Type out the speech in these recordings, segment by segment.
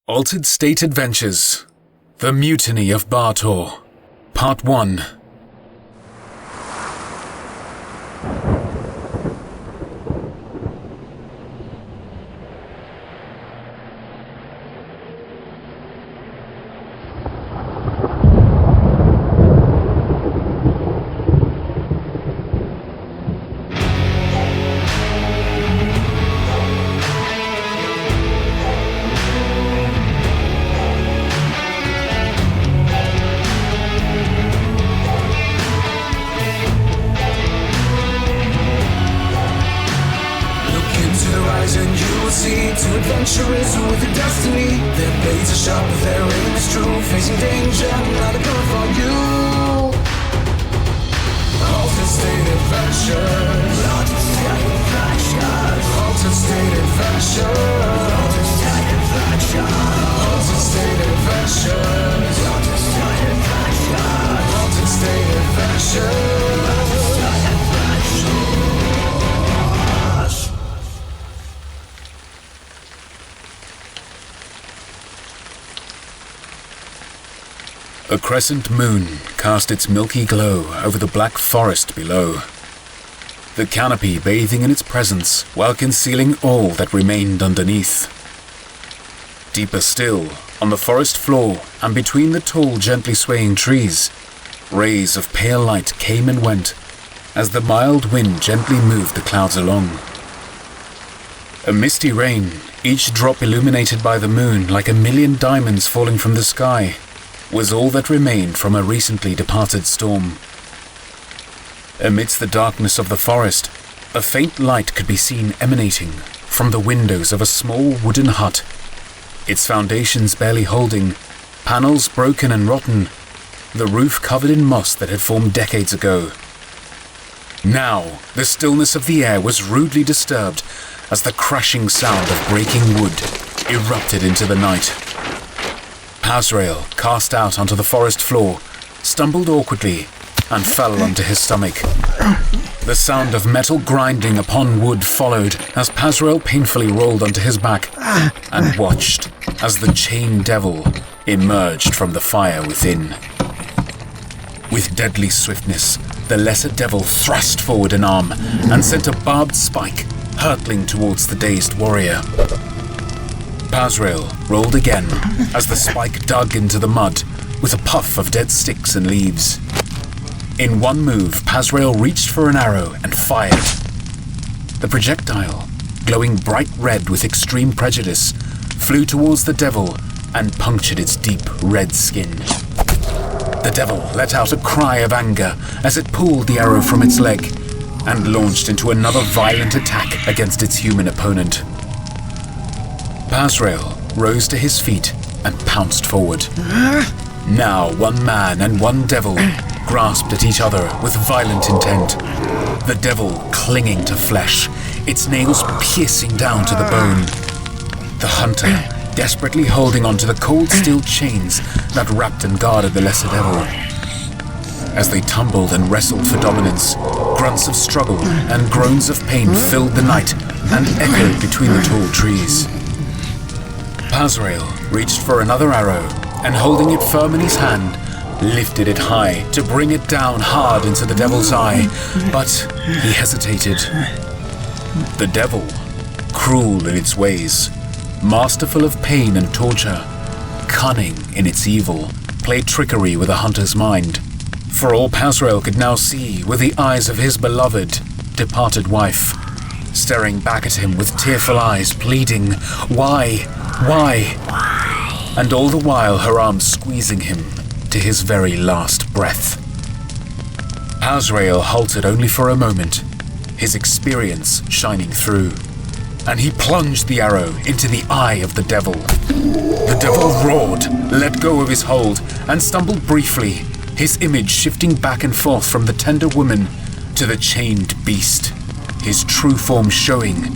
Altered State Adventures, The Mutiny of Baator, Part 1. Two adventurers with a destiny. Their blades are sharp, but their aim is true. Facing danger, not a gun for you. Altered State Adventures. Altered State Adventures. Altered State Adventures. Altered State Adventures. Altered State Adventures. Altered State Adventures. Altered State Adventures. A crescent moon cast its milky glow over the black forest below, the canopy bathing in its presence while concealing all that remained underneath. Deeper still, on the forest floor and between the tall, gently swaying trees, rays of pale light came and went as the mild wind gently moved the clouds along. A misty rain, each drop illuminated by the moon like a million diamonds falling from the sky, was all that remained from a recently departed storm. Amidst the darkness of the forest, a faint light could be seen emanating from the windows of a small wooden hut, its foundations barely holding, panels broken and rotten, the roof covered in moss that had formed decades ago. Now, the stillness of the air was rudely disturbed as the crashing sound of breaking wood erupted into the night. Pazrael, cast out onto the forest floor, stumbled awkwardly and fell onto his stomach. The sound of metal grinding upon wood followed as Pazrael painfully rolled onto his back and watched as the chained devil emerged from the fire within. With deadly swiftness, the lesser devil thrust forward an arm and sent a barbed spike hurtling towards the dazed warrior. Pazrael rolled again as the spike dug into the mud with a puff of dead sticks and leaves. In one move, Pazrael reached for an arrow and fired. The projectile, glowing bright red with extreme prejudice, flew towards the devil and punctured its deep red skin. The devil let out a cry of anger as it pulled the arrow from its leg and launched into another violent attack against its human opponent. Pazrael rose to his feet and pounced forward. Now one man and one devil grasped at each other with violent intent, the devil clinging to flesh, its nails piercing down to the bone. The hunter desperately holding on to the cold steel chains that wrapped and guarded the lesser devil. As they tumbled and wrestled for dominance, grunts of struggle and groans of pain filled the night and echoed between the tall trees. Pazrael reached for another arrow and, holding it firm in his hand, lifted it high to bring it down hard into the devil's eye, but he hesitated. The devil, cruel in its ways, masterful of pain and torture, cunning in its evil, played trickery with the hunter's mind. For all Pazrael could now see were the eyes of his beloved, departed wife, staring back at him with tearful eyes, pleading, "Why? Why?" And all the while her arms squeezing him to his very last breath. Pazrael halted only for a moment, his experience shining through, and he plunged the arrow into the eye of the devil. The devil roared, let go of his hold, and stumbled briefly, his image shifting back and forth from the tender woman to the chained beast, his true form showing,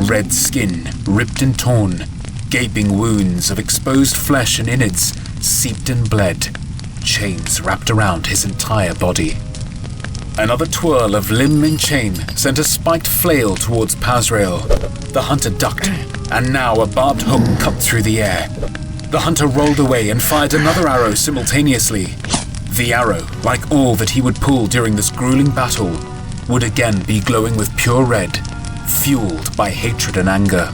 red skin ripped and torn, gaping wounds of exposed flesh and innards seeped and bled, chains wrapped around his entire body. Another twirl of limb and chain sent a spiked flail towards Pazrael. The hunter ducked, and now a barbed hook cut through the air. The hunter rolled away and fired another arrow simultaneously. The arrow, like all that he would pull during this grueling battle, would again be glowing with pure red, fueled by hatred and anger.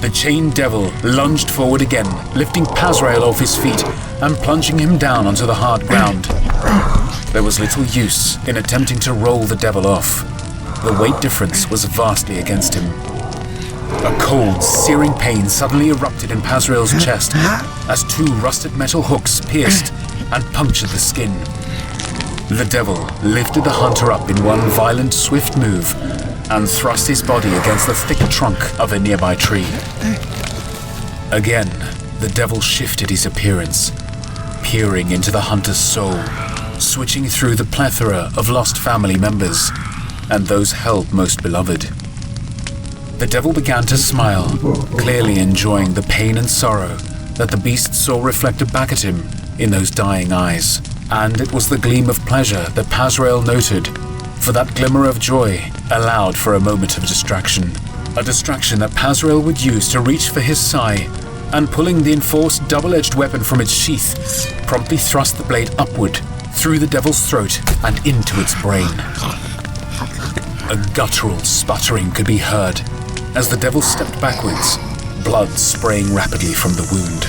The chained devil lunged forward again, lifting Pazrael off his feet and plunging him down onto the hard ground. There was little use in attempting to roll the devil off. The weight difference was vastly against him. A cold, searing pain suddenly erupted in Pazrael's chest as two rusted metal hooks pierced and punctured the skin. The devil lifted the hunter up in one violent, swift move and thrust his body against the thick trunk of a nearby tree. Again, the devil shifted his appearance, peering into the hunter's soul, switching through the plethora of lost family members and those held most beloved. The devil began to smile, clearly enjoying the pain and sorrow that the beast saw reflected back at him in those dying eyes. And it was the gleam of pleasure that Pazrael noted, for that glimmer of joy allowed for a moment of distraction. A distraction that Pazrael would use to reach for his sai, and pulling the enforced double-edged weapon from its sheath, promptly thrust the blade upward, through the devil's throat and into its brain. A guttural sputtering could be heard as the devil stepped backwards, blood spraying rapidly from the wound.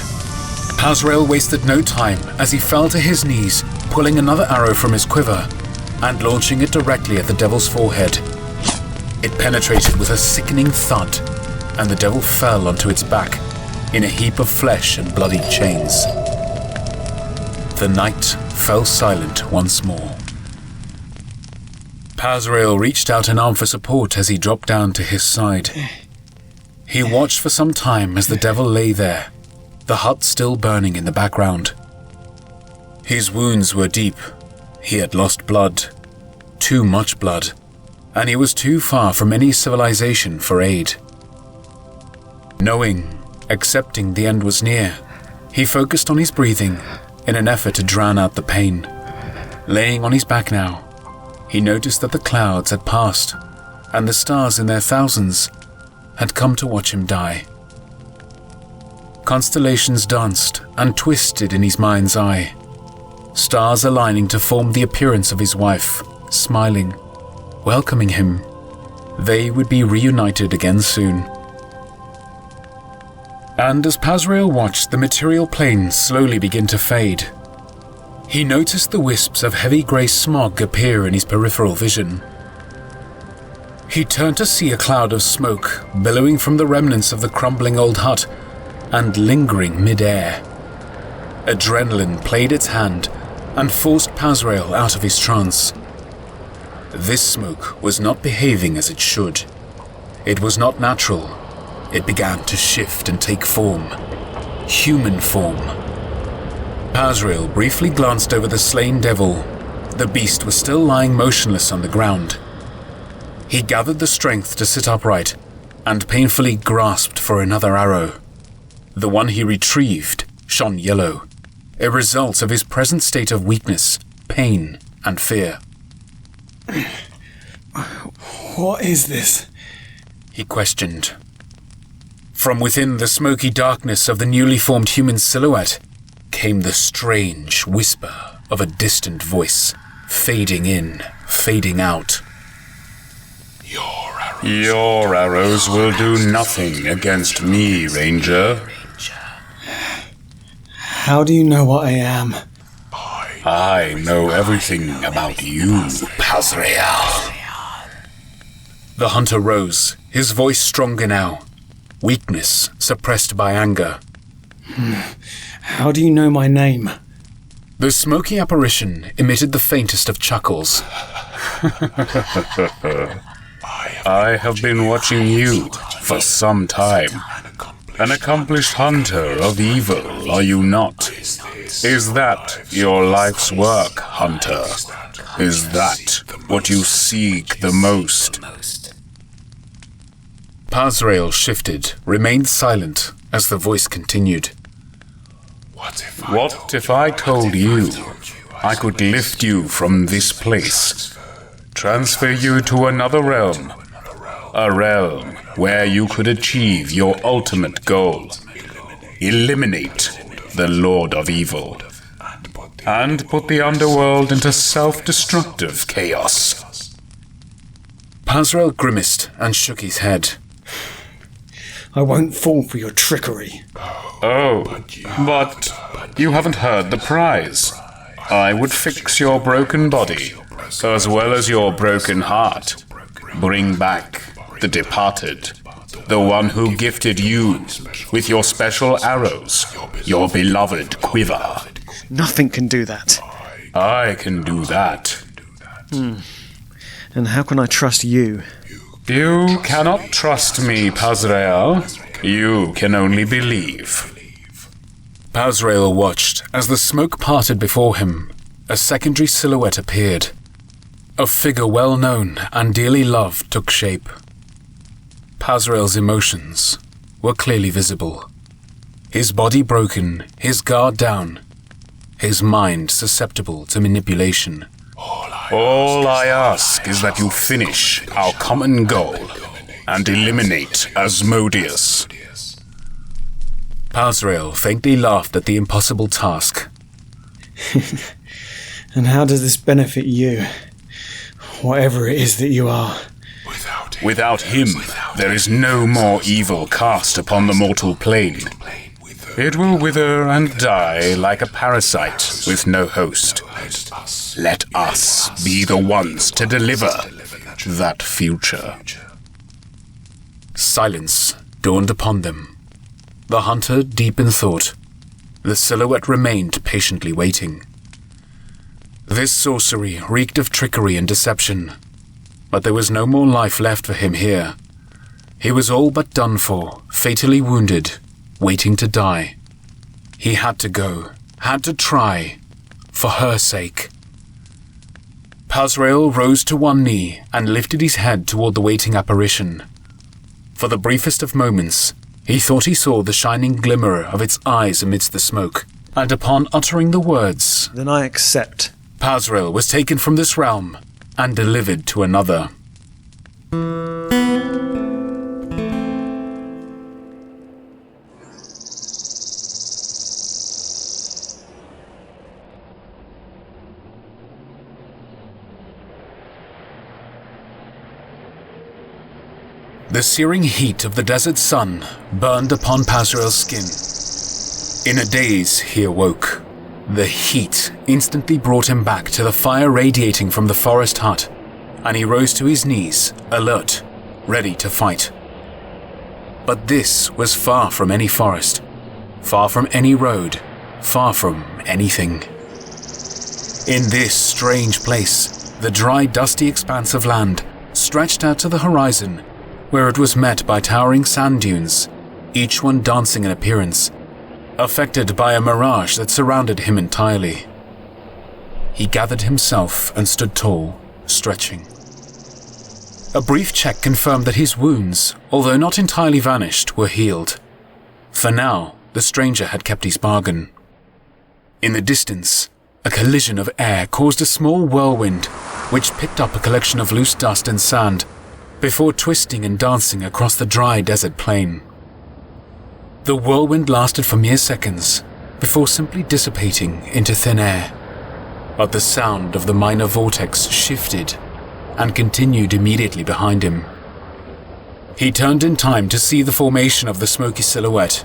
Pazrael wasted no time as he fell to his knees, pulling another arrow from his quiver and launching it directly at the devil's forehead. It penetrated with a sickening thud, and the devil fell onto its back in a heap of flesh and bloody chains. The night fell silent once more. Pazrael reached out an arm for support as he dropped down to his side. He watched for some time as the devil lay there, the hut still burning in the background. His wounds were deep. He had lost blood, too much blood, and he was too far from any civilization for aid. Knowing, accepting the end was near, he focused on his breathing in an effort to drown out the pain. Laying on his back now, he noticed that the clouds had passed, and the stars in their thousands had come to watch him die. Constellations danced and twisted in his mind's eye, stars aligning to form the appearance of his wife, smiling, welcoming him. They would be reunited again soon. And as Pazrael watched the material plane slowly begin to fade, he noticed the wisps of heavy grey smog appear in his peripheral vision. He turned to see a cloud of smoke billowing from the remnants of the crumbling old hut and lingering mid-air. Adrenaline played its hand and forced Pazrael out of his trance. This smoke was not behaving as it should. It was not natural. It began to shift and take form. Human form. Pazrael briefly glanced over the slain devil. The beast was still lying motionless on the ground. He gathered the strength to sit upright and painfully grasped for another arrow. The one he retrieved shone yellow, a result of his present state of weakness, pain, and fear. What is this? He questioned. From within the smoky darkness of the newly formed human silhouette came the strange whisper of a distant voice, fading in, fading out. Your arrows will do nothing against me, Ranger. How do you know what I am? I know everything about you, Pazrael. The hunter rose, his voice stronger now, weakness suppressed by anger. How do you know my name? The smoky apparition emitted the faintest of chuckles. I have been watching you for some time. An accomplished hunter of evil, are you not? Is that your life's work, hunter? Is that what you seek the most? Pazrael shifted, remained silent as the voice continued. What if I told you I could lift you from this place, transfer you to another realm, a realm where you could achieve your ultimate goal, eliminate the Lord of Evil, and put the underworld into self-destructive chaos. Pazrael grimaced and shook his head. I won't fall for your trickery. Oh, but you haven't heard the prize. I would fix your broken body, as well as your broken heart. Bring back the departed, the one who gifted you with your special arrows, your beloved quiver. Nothing can do that. I can do that. And how can I trust you? You cannot trust me, Pazrael. You can only believe. Pazrael watched as the smoke parted before him. A secondary silhouette appeared. A figure well known and dearly loved took shape. Pazrael's emotions were clearly visible. His body broken, his guard down, his mind susceptible to manipulation. All I ask is that you finish our common goal and eliminate Asmodeus. Pazrael faintly laughed at the impossible task. And how does this benefit you? Whatever it is that you are. Without him, there is no more evil cast upon the mortal plane. It will wither and die like a parasite with no host. Let us be the ones to deliver that future. Silence dawned upon them. The hunter deep in thought. The silhouette remained patiently waiting. This sorcery reeked of trickery and deception, but there was no more life left for him here. He was all but done for, fatally wounded, waiting to die. He had to go, had to try, for her sake. Pazrael rose to one knee and lifted his head toward the waiting apparition. For the briefest of moments, he thought he saw the shining glimmer of its eyes amidst the smoke, and upon uttering the words, Then I accept. Pazrael was taken from this realm and delivered to another. The searing heat of the desert sun burned upon Pazrael's skin. In a daze, he awoke. The heat instantly brought him back to the fire radiating from the forest hut, and he rose to his knees, alert, ready to fight. But this was far from any forest, far from any road, far from anything. In this strange place, the dry, dusty expanse of land stretched out to the horizon, where it was met by towering sand dunes, each one dancing in appearance, affected by a mirage that surrounded him entirely. He gathered himself and stood tall, stretching. A brief check confirmed that his wounds, although not entirely vanished, were healed. For now, the stranger had kept his bargain. In the distance, a collision of air caused a small whirlwind, which picked up a collection of loose dust and sand, before twisting and dancing across the dry desert plain. The whirlwind lasted for mere seconds, before simply dissipating into thin air. But the sound of the minor vortex shifted and continued immediately behind him. He turned in time to see the formation of the smoky silhouette.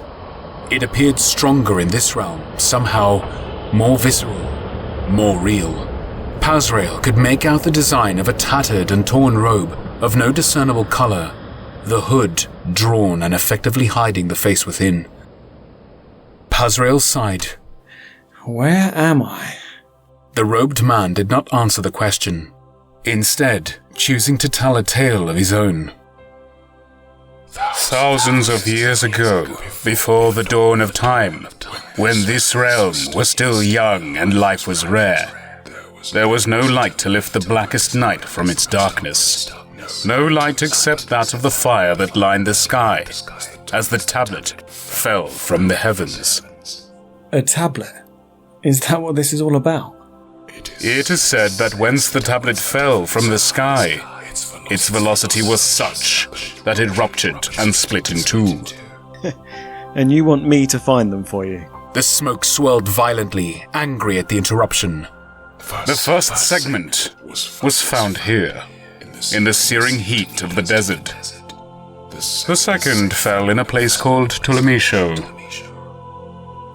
It appeared stronger in this realm, somehow more visceral, more real. Pazrael could make out the design of a tattered and torn robe of no discernible color, the hood drawn and effectively hiding the face within. Pazrael sighed. Where am I? The robed man did not answer the question, instead choosing to tell a tale of his own. Thousands of years ago, before the dawn of time, when this realm was still young and life was rare, there was no light to lift the blackest night from its darkness. No light except that of the fire that lined the sky, as the tablet fell from the heavens. A tablet? Is that what this is all about? It is said that whence the tablet fell from the sky, its velocity was such that it ruptured and split in two. And you want me to find them for you? The smoke swirled violently, angry at the interruption. The first segment was found here, in the searing heat of the desert. The second fell in a place called Culmination.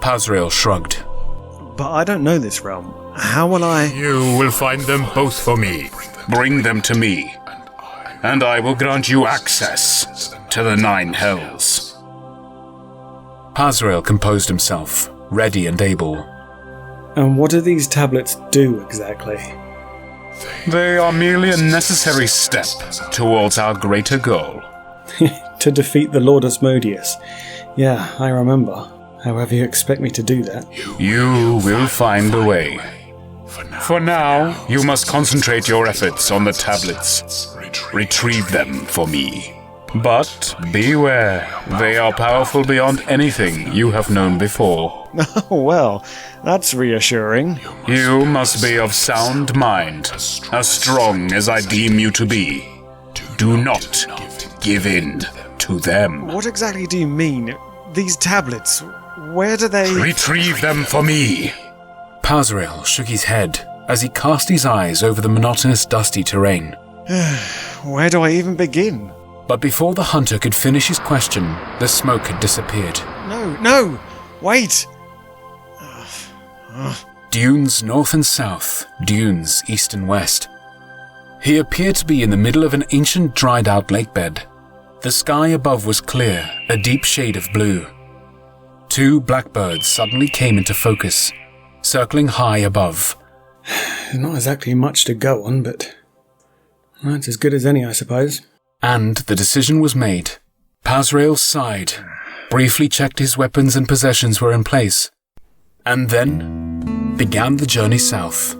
Pazrael shrugged. But I don't know this realm. How will I... You will find them both for me. Bring them to me, and I will grant you access to the 9 hells. Pazrael composed himself, ready and able. And what do these tablets do exactly? They are merely a necessary step towards our greater goal. To defeat the Lord Asmodeus. Yeah, I remember. However you expect me to do that. You will find a way. For now, you must concentrate your efforts on the tablets. Retrieve them for me. But beware, they are powerful beyond anything you have known before. Oh, well, that's reassuring. You must be of sound mind, as strong as I deem you to be. Do not give in to them. What exactly do you mean? These tablets, where do they... Retrieve them for me! Pazrael shook his head as he cast his eyes over the monotonous, dusty terrain. Where do I even begin? But before the hunter could finish his question, the smoke had disappeared. No! Wait! Dunes north and south, dunes east and west. He appeared to be in the middle of an ancient dried-out lakebed. The sky above was clear, a deep shade of blue. 2 blackbirds suddenly came into focus, circling high above. There's not exactly much to go on, but that's as good as any, I suppose. And the decision was made. Pazrael sighed, briefly checked his weapons and possessions were in place, and then began the journey south.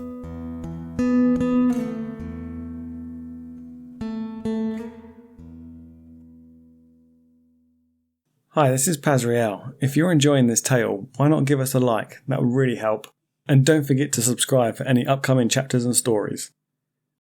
Hi, this is Pazrael. If you're enjoying this tale, why not give us a like? That would really help. And don't forget to subscribe for any upcoming chapters and stories.